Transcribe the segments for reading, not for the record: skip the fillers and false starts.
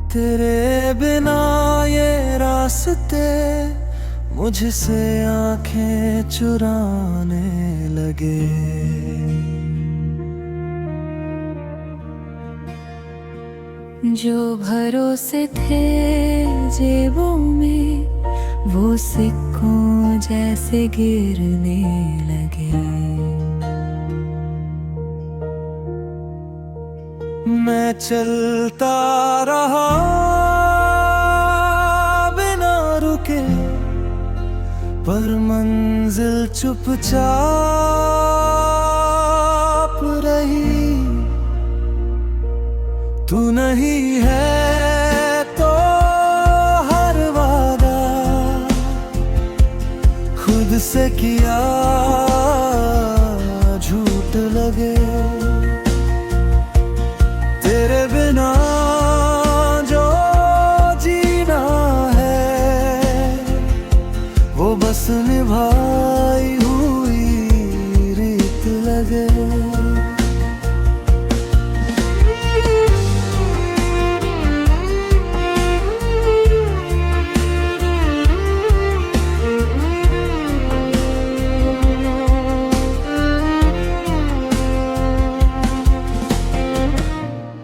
तेरे बिना ये रास्ते मुझसे आंखें चुराने लगे। जो भरोसे थे जेबों में वो सिक्कों जैसे गिरने लगे। मैं चलता रहा बिना रुके, पर मंजिल चुपचाप रही। तू नहीं है तो हर वादा खुद से किया झूठ लगे। तेरे बिना जो जीना है वो बस निभाई हुई रीत लगे।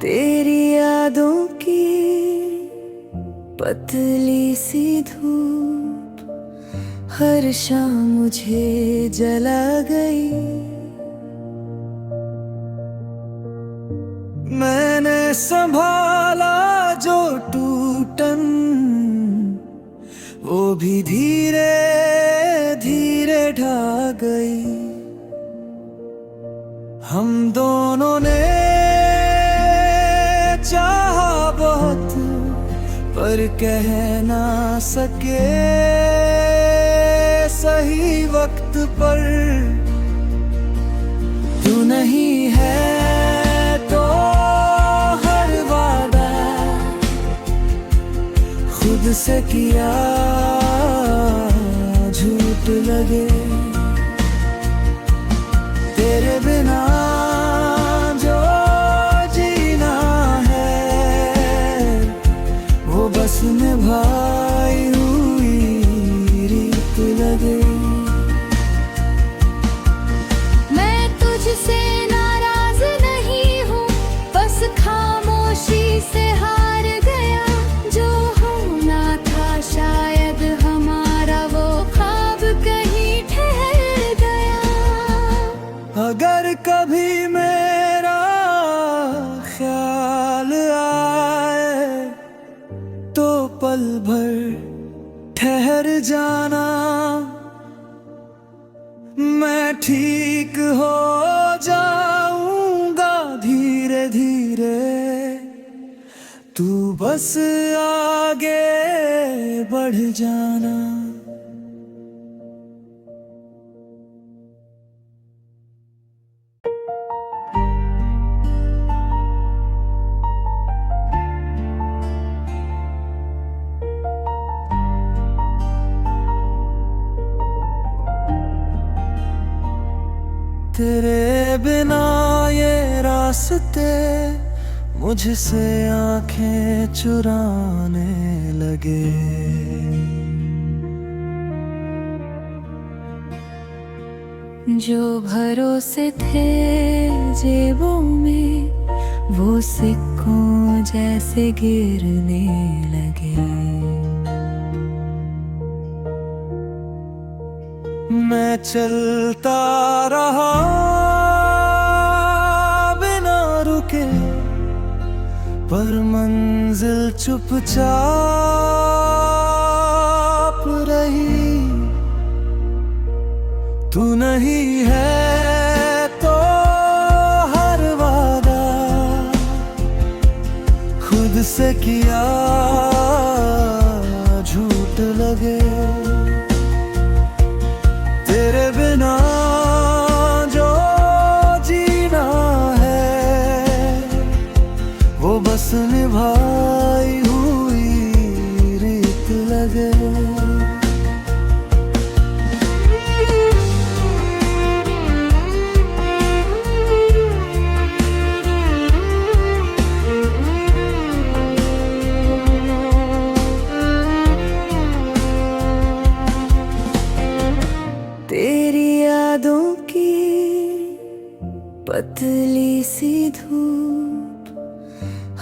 तेरी यादों की पतली सी धूप हर शाम मुझे जला गई। मैंने संभाला जो टूटन वो भी धीरे धीरे ढह गई। हम दोनों ने चाहा बहुत पर कह ना सके सही वक्त पर। तू नहीं है तो हर वादा खुद से किया झूठ लगे। तेरे बिना जो जीना है वो बस निभाई हुई रीत लगे। मैं तुझसे नाराज नहीं हूँ, बस खामोशी से हार गया। जो होना था शायद हमारा वो ख्वाब कहीं ठहर गया। अगर कभी मेरा ख्याल आए तो पल भर ठहर जाना। मैं ठीक हो जाऊंगा धीरे धीरे, तू बस आगे बढ़ जाना। तेरे बिना ये रास्ते मुझसे आंखें चुराने लगे। जो भरोसे थे जेबों में वो सिक्कों जैसे गिरने लगे। मैं चलता रहा बिना रुके, पर मंजिल चुपचाप रही। तू नहीं है तो हर वादा खुद से किया झूठ लगे। तेरे बिना जो जीना है वो बस निभाई हुई रीत लगे।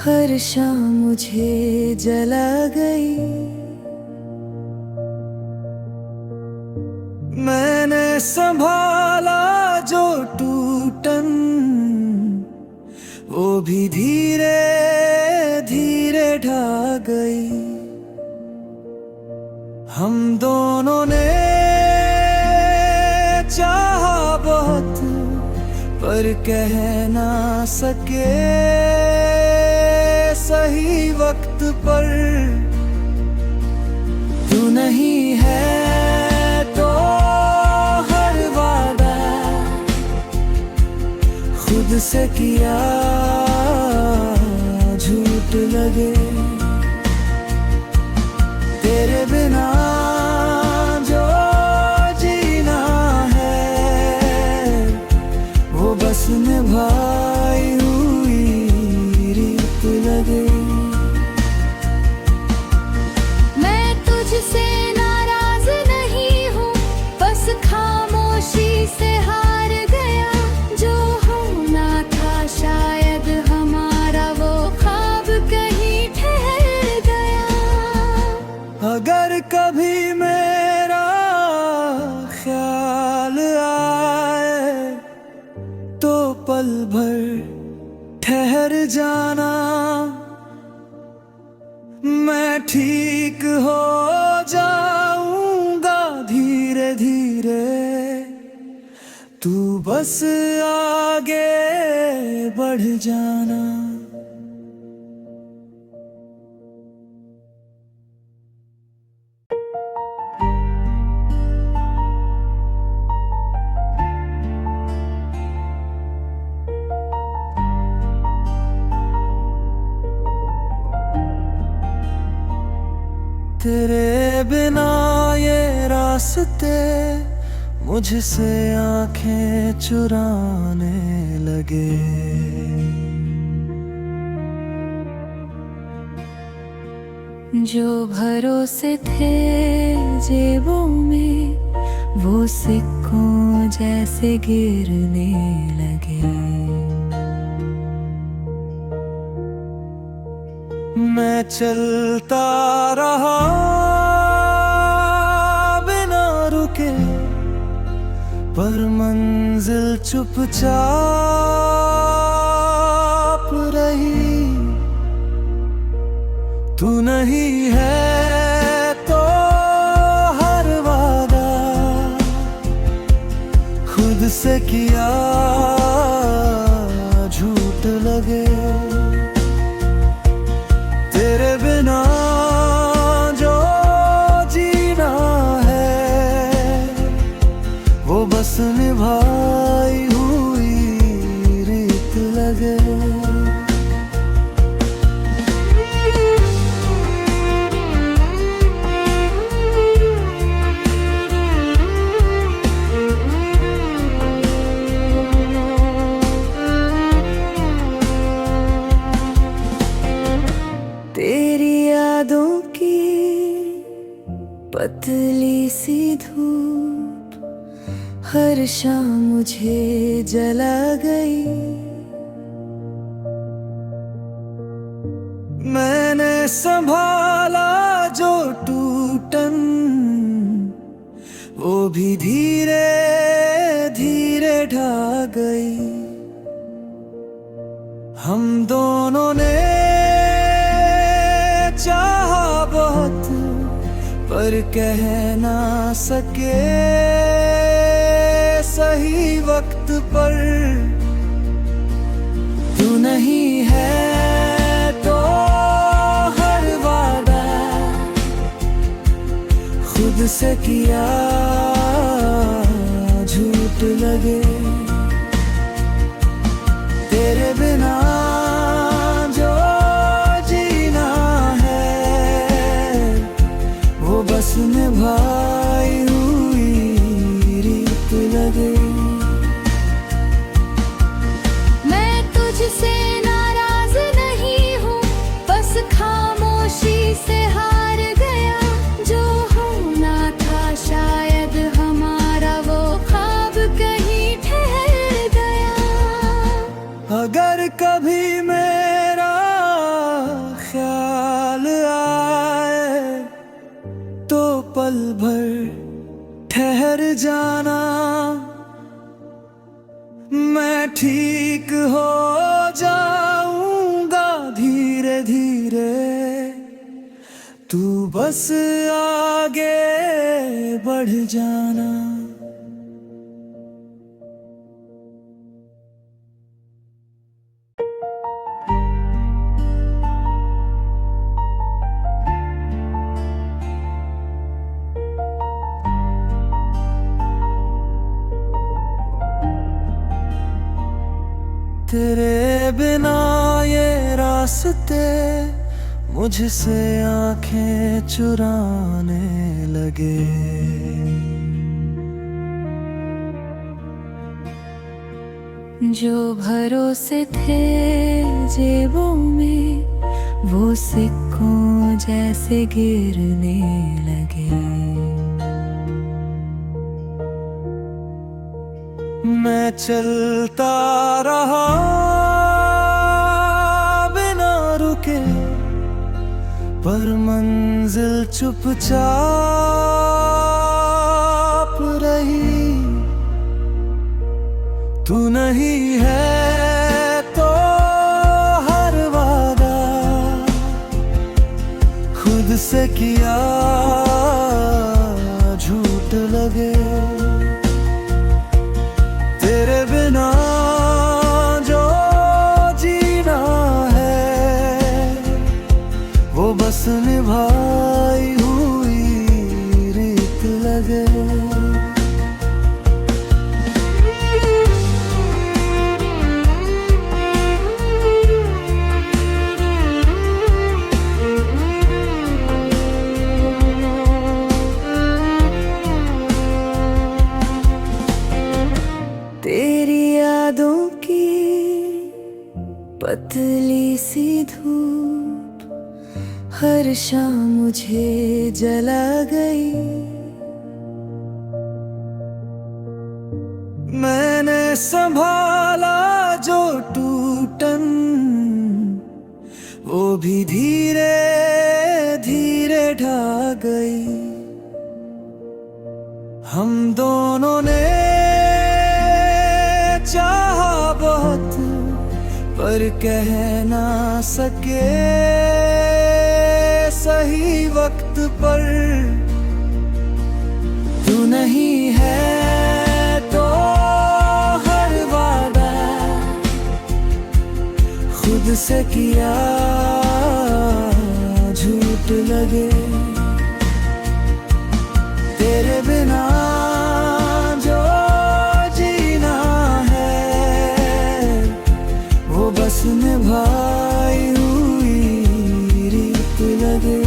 हर शाम मुझे जला गई। मैंने संभाला जो टूटन, वो भी धीरे धीरे ढह गई। हम दोनों ने चाहा बहुत, पर कह ना सके सही वक्त पर। तू नहीं है तो हर वादा खुद से किया झूठ लगे। तेरे बिना जो जीना है वो बस निभाई हुई रीत लगे। मैं तुझसे नाराज नहीं हूँ, बस खामोशी से हार गया। जो होना था शायद हमारा वो ख्वाब कहीं ठहर गया। अगर कभी मेरा ख्याल आए तो पल भर ठहर जाना। मैं ठीक हो जाऊंगा धीरे धीरे, तू बस आगे बढ़ जाना। तेरे बिना ये रास्ते मुझसे आंखें चुराने लगे। जो भरोसे थे जेबों में वो सिक्कों जैसे गिरने लगे। मैं चलता रहा बिना रुके, पर मंजिल चुपचाप रही। तू नहीं है तो हर वादा खुद से किया झूठ लगे। तेरे बिना जो जीना है वो बस निभाई हुई रीत लगे। तेरी यादों की पतली सी धूप हर शाम मुझे जला गई। मैंने संभाला जो टूटन, वो भी धीरे धीरे ढह गई। हम दोनों ने चाहा बहुत, पर कह ना सके सही वक्त पर। तू नहीं है तो हर वादा खुद से किया झूठ लगे। तेरे बिना जो जीना है वो बस निभाई हुई रीत लगे। मैं तुझसे नाराज नहीं हूँ, बस खामोशी से हार गया। जो होना था शायद हमारा वो ख्वाब कहीं पल भर ठहर जाना, मैं ठीक हो जाऊंगा धीरे धीरे, तू बस आगे बढ़ जाना। तेरे बिना ये रास्ते मुझसे आंखें चुराने लगे। जो भरोसे थे जेबों में वो सिक्कों जैसे गिरने लगे। मैं चलता रहा बिना रुके, पर मंजिल चुपचाप रही। तू नहीं है तो हर वादा खुद से किया झूठ लगे। तेरे बिना जो जीना है वो बस निभाई हुई रीत लगे। तेरी यादों की पतली सी धूप हर शाम मुझे जला गई। मैंने संभाला जो टूटन वो भी धीरे धीरे ढह गई। हम दोनों ने चाहा बहुत पर कह ना सके सही वक्त पर। तू नहीं है तो हर वादा खुद से किया झूठ लगे। तेरे बिना जो जीना है वो बस निभाई हुई रीत लगे।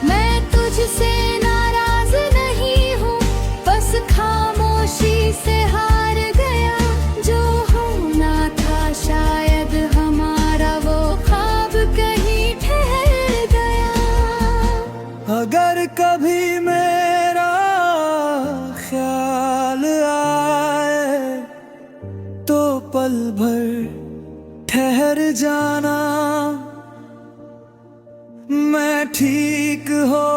मैं तुझसे नाराज नहीं हूँ, बस खामोशी से हार गया। जो होना था शायद हमारा वो ख्वाब कहीं ठहर गया। अगर कभी मेरा ख्याल आए तो पल भर ठहर जाना, मैं ठीक हो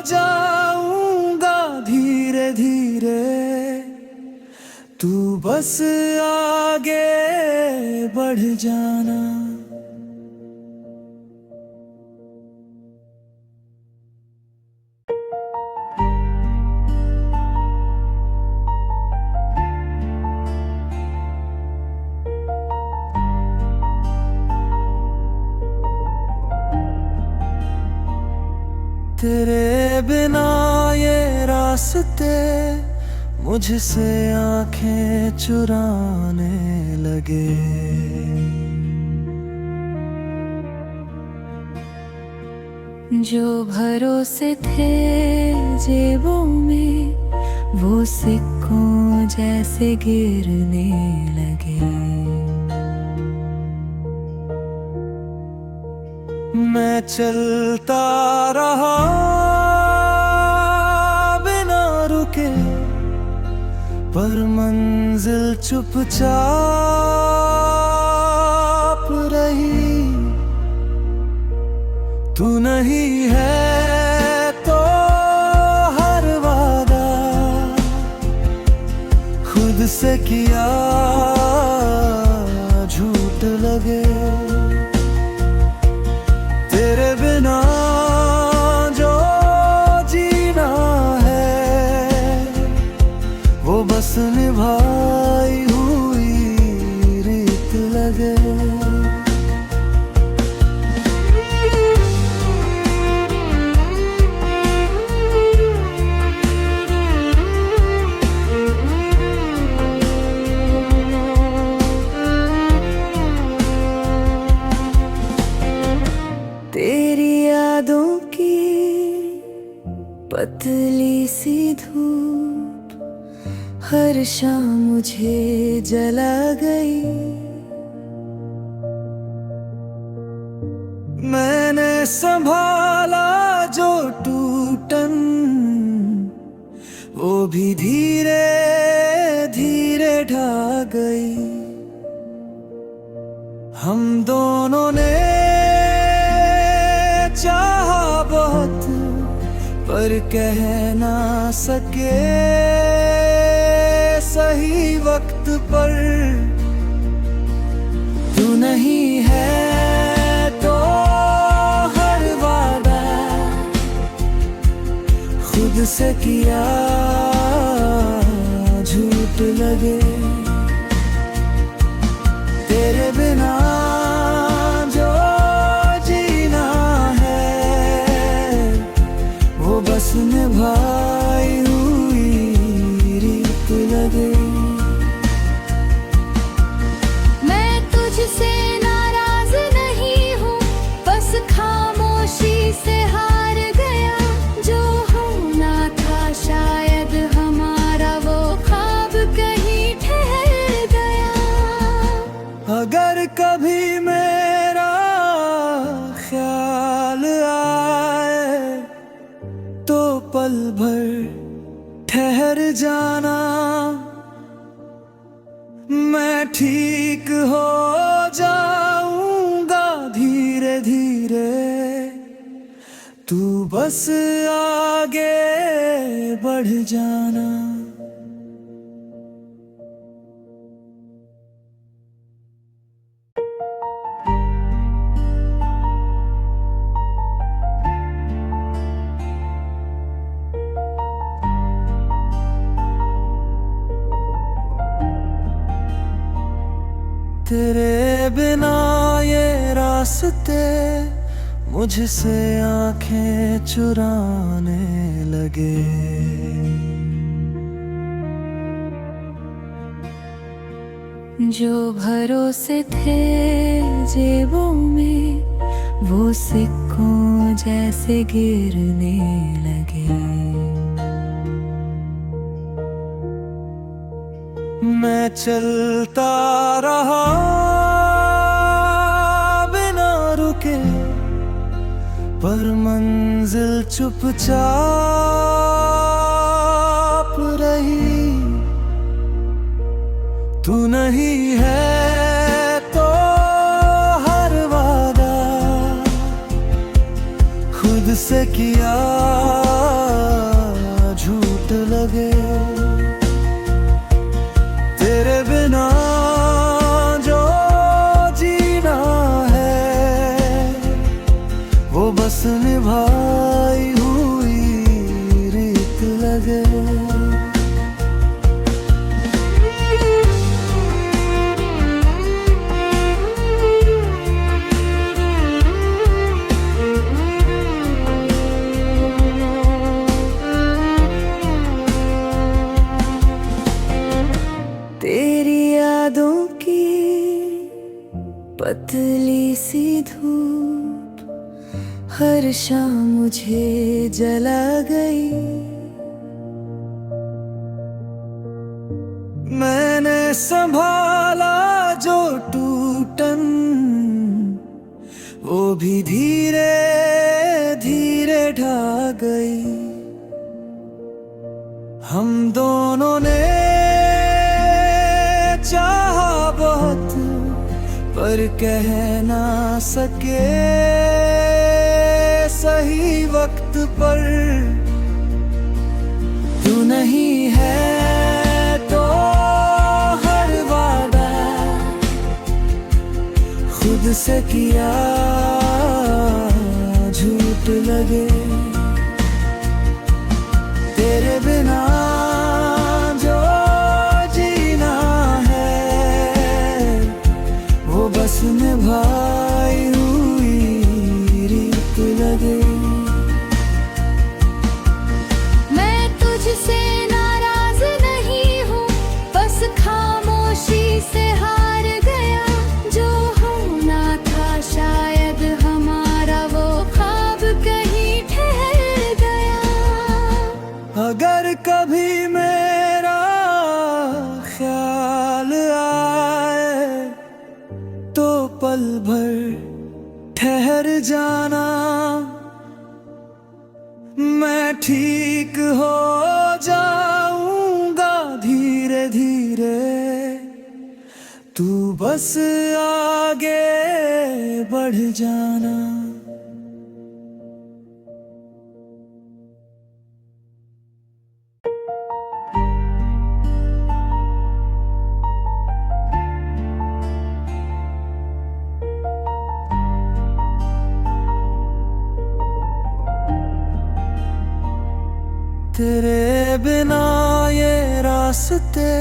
जाऊंगा धीरे धीरे, तू बस आगे बढ़ जाना। तेरे बिना ये रास्ते मुझसे आंखें चुराने लगे। जो भरोसे थे जेबों में वो सिक्कों जैसे गिरने लगे। मैं चलता रहा बिना रुके, पर मंजिल चुपचाप रही। तू नहीं है तो हर वादा खुद से किया झूठ लगे। तेरे बिना जो जीना है वो बस निभाई हुई रीत लगे। तेरी यादों की पतली सी धूप हर शाम मुझे जला गई। मैंने संभाला जो टूटन वो भी धीरे धीरे ढा गई। हम दोनों ने चाहा बहुत पर कह ना सके सही वक्त पर। तू नहीं है तो हर वादा खुद से किया झूठ लगे। तेरे बिना जो जीना है वो बस निभाई हुई रीत लगे। मैं तुझसे नाराज नहीं हूँ, बस खामोशी से हार गया। जो होना था शायद हमारा वो ख्वाब कहीं ठहर गया। अगर कभी मेरा ख्याल आए तो पल भर ठहर जाना। मैं ठीक हो जाऊंगा धीरे धीरे, तू बस आगे बढ़ जाना। तेरे बिना ये रास्ते मुझसे आंखें चुराने लगे। जो भरोसे थे जेबों में वो सिक्कों जैसे गिरने लगे। मैं चलता रहा बिना रुके पर मंजिल चुपचाप रही। तू नहीं है तो हर वादा खुद से किया झूठ लगे। तेरे बिना जो जीना है वो बस निभाई हुई रीत लगे। तेरी यादों की पतली सी धूप हर शाम मुझे जला गई। मैंने संभाला जो टूटन वो भी धीरे धीरे ढा गई। हम दोनों ने चाहा बहुत पर कह ना सके वक्त पर तू नहीं है तो हर वादा खुद से किया झूठ लगे। तेरे बिना जो जीना है वो बस निभाई हुई रीत लगे। मैं तुझसे नाराज नहीं हूँ, बस खामोशी से हार गया। जो होना था शायद हमारा वो ख्वाब कहीं ठहर गया। अगर कभी मेरा ख्याल आए तो पल भर ठहर जाना। मैं ठीक हो जाऊंगा धीरे धीरे, तू बस आगे बढ़ जाना। तेरे बिना ये रास्ते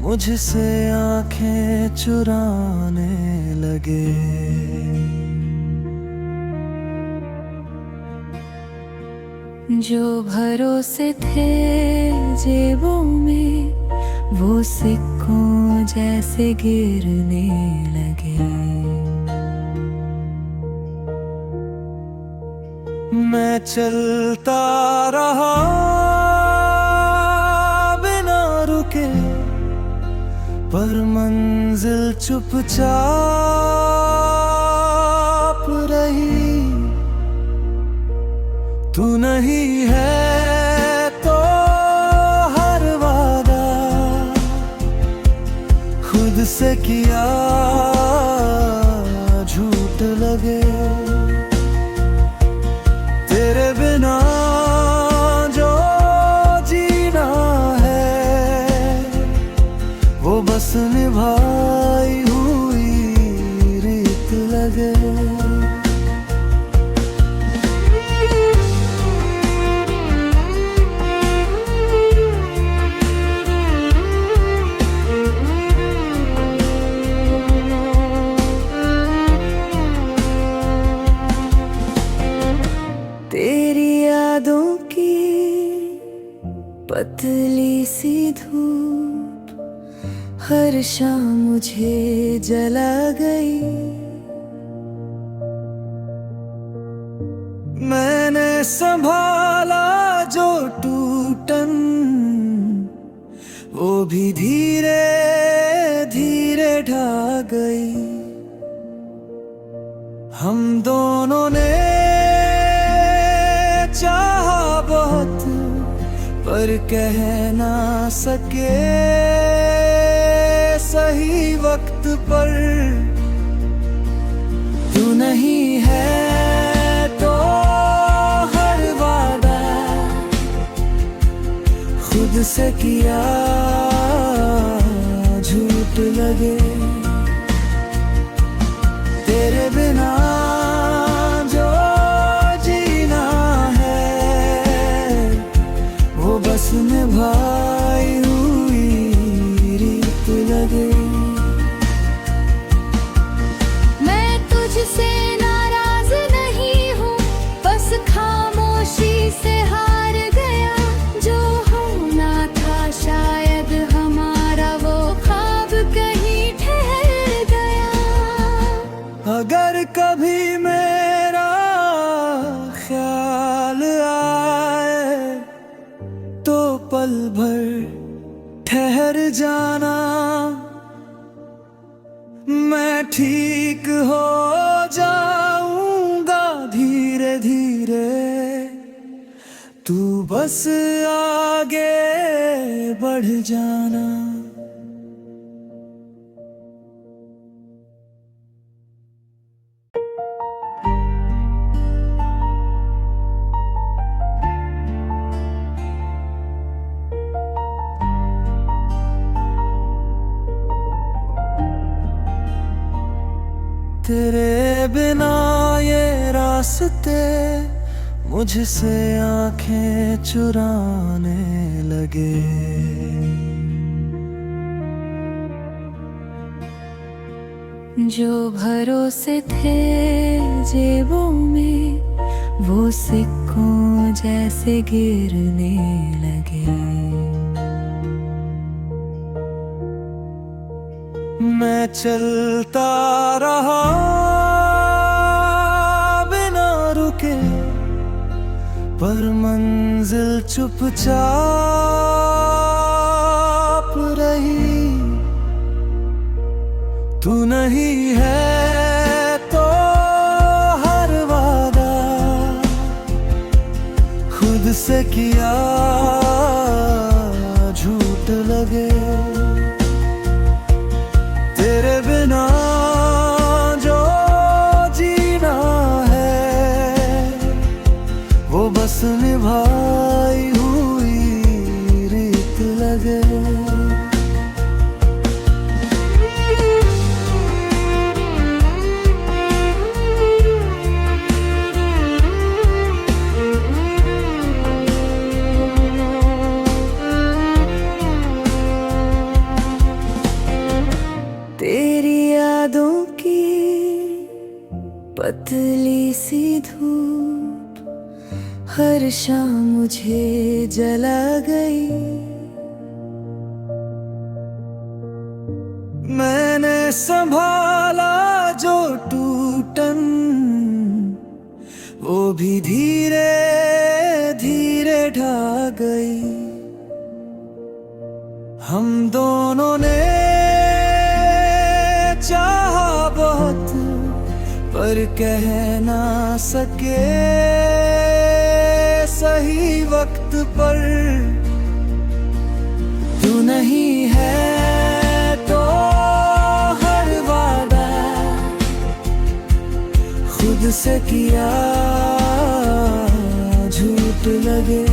मुझसे आंखें चुराने लगे। जो भरोसे थे जेबों में वो सिक्कों जैसे गिरने लगे। मैं चलता रहा बिना रुके, पर मंजिल चुपचाप रही। तू नहीं है तो हर वादा खुद से किया झूठ लगे। तेरे बिना जो जीना है वो बस निभाई हुई रीत लगे। तेरी यादों की पतली सी धूप हर शाम मुझे जला गई। मैंने संभाला जो टूटन वो भी धीरे धीरे ढह गई। हम दोनों ने चाहा बहुत पर कह ना सके सही वक्त पर। तू नहीं है तो हर वादा खुद से किया झूठ लगे। तेरे बिना जो जीना है वो बस निभाई हुई रीत लगे। मैं तुझसे नाराज नहीं हूँ, बस खामोशी से हार गया। जो होना था शायद हमारा वो ख्वाब कहीं ठहर गया। अगर कभी मेरा ख्याल आए तो पल भर ठहर जाना। मैं ठीक हो जाऊंगा धीरे धीरे, तू बस आगे बढ़ जाना। तेरे बिना ये रास्ते मुझसे आंखें चुराने लगे। जो भरोसे थे जेबों में वो सिक्कों जैसे गिरने लगे। मैं चलता रहा बिना रुके, पर मंजिल चुपचाप रही। तू नहीं है तो हर वादा खुद से किया झूठ लगे। तेरे बिना जो जीना है वो बस निभाई हुई रीत लगे। तेरी यादों की पतली सी धूप हर शाम मुझे जला गई। मैंने संभाला जो टूटन वो भी धीरे धीरे ढह गई। हम दोनों ने चाहा बहुत पर कह ना सके सही वक्त पर। तू नहीं है तो हर वादा खुद से किया झूठ लगे।